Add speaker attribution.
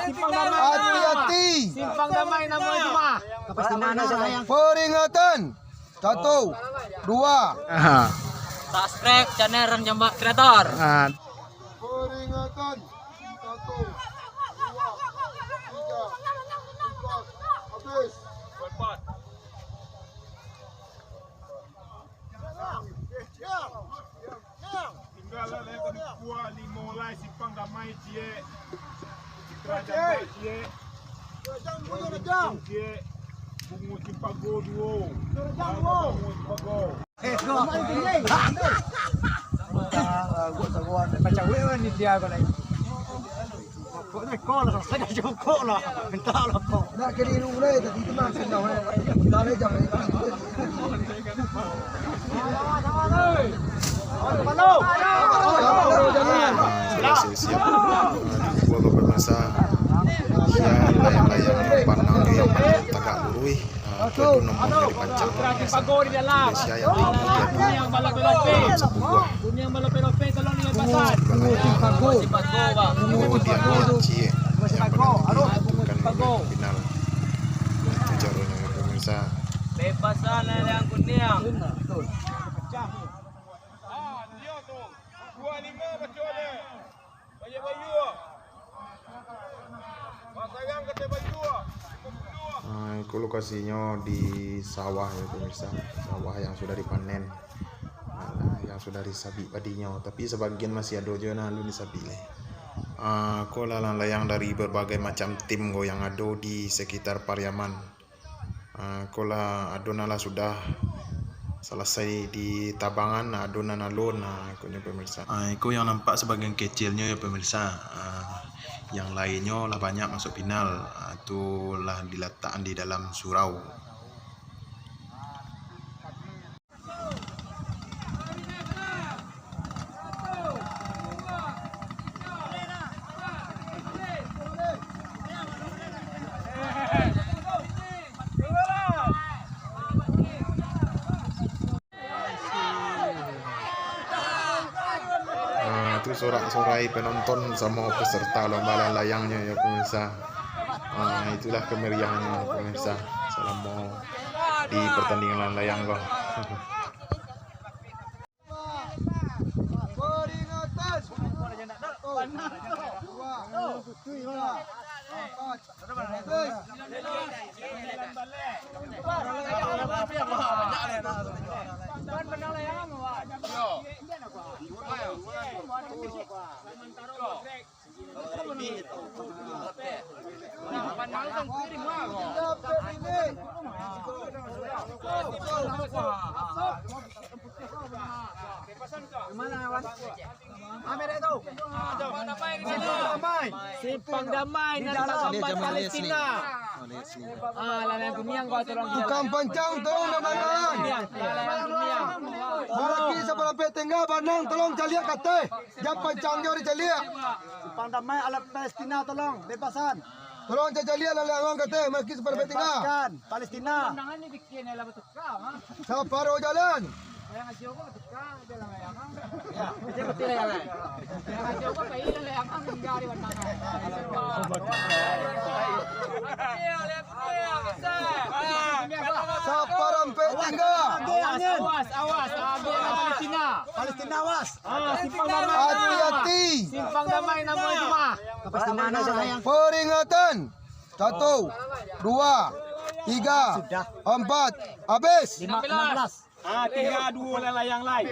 Speaker 1: Simpang damai.
Speaker 2: Hati-hati.
Speaker 1: Simpang damai namun cuma.
Speaker 2: Peringatan. 1, 2.
Speaker 3: Subscribe channel Renjambak Kreator.
Speaker 2: Peringatan. 1, 2, 3, 4. Habis.
Speaker 4: Tinggallah lepas kuat ni mulai simpang damai cie. Kerajaan cie. Cie. Bungu simpang go duo. Bungu simpang go.
Speaker 1: Macam wewe ni dia kau ni. Kau ni kau lah, saya cukup lah. Entah lah kau.
Speaker 2: Nak kena mulai tadi tu mah senang. Dah le jam.
Speaker 5: Sudah siap dua pemirsa yang layang-layang pandang yang tegak lurui kedua nombor dari pancang
Speaker 1: Pago di dalam.
Speaker 5: Malaysia yang kemudian
Speaker 1: Yang balap-balap.
Speaker 5: sebuah
Speaker 1: Yang balap-balap tolong ni lepasan.
Speaker 5: kemudian yang cie yang menentukan final jarunya pemirsa.
Speaker 3: Bebasan yang kuning.
Speaker 4: Dia tu. 25 macam mana? Banyak bayu. Pasayang kata bayu.
Speaker 5: Itu lokasinya di sawah ya pemirsa, sawah yang sudah dipanen, yang sudah disabik padinya, tapi sebagian masih ada je nah lu disabik leh. Ko layang dari berbagai macam tim go yang ada di sekitar Pariaman. Kola adonala sudah selesai di tabangan adonan alun ikutnya pemirsa. Itu yang nampak sebagian kecilnya ya pemirsa. Yang lainnya lah banyak masuk final. Itulah diletakkan di dalam surau. Itu sorak-sorai penonton sama peserta lomba layangnya ya pemirsa. Itulah kemeriahannya pemirsa selama di pertandingan layang kok.
Speaker 1: Simpang damai dan Tambat Palestina. Layang kuning kau tolong.
Speaker 2: Tukang pancang tolong nabangan.
Speaker 1: Layang kuning.
Speaker 2: Malaki sebelah tengah bandang tolong caliak kata. Jam pancang jauh di caliak.
Speaker 1: Simpang damai alat Palestina tolong bebasan.
Speaker 2: Tolong caliak layang kata malaki sebelah tengah.
Speaker 1: Palestina.
Speaker 2: Saparo jalan. Saparan tinggal.
Speaker 1: Awas. Palestina. Palestina awas. Simpang damai.
Speaker 2: Hati-hati.
Speaker 1: Simpang damai namun cuma.
Speaker 2: Peringatan. 1, 2, 3, 4. Habis.
Speaker 1: 16. Tinggal 2 layang lain.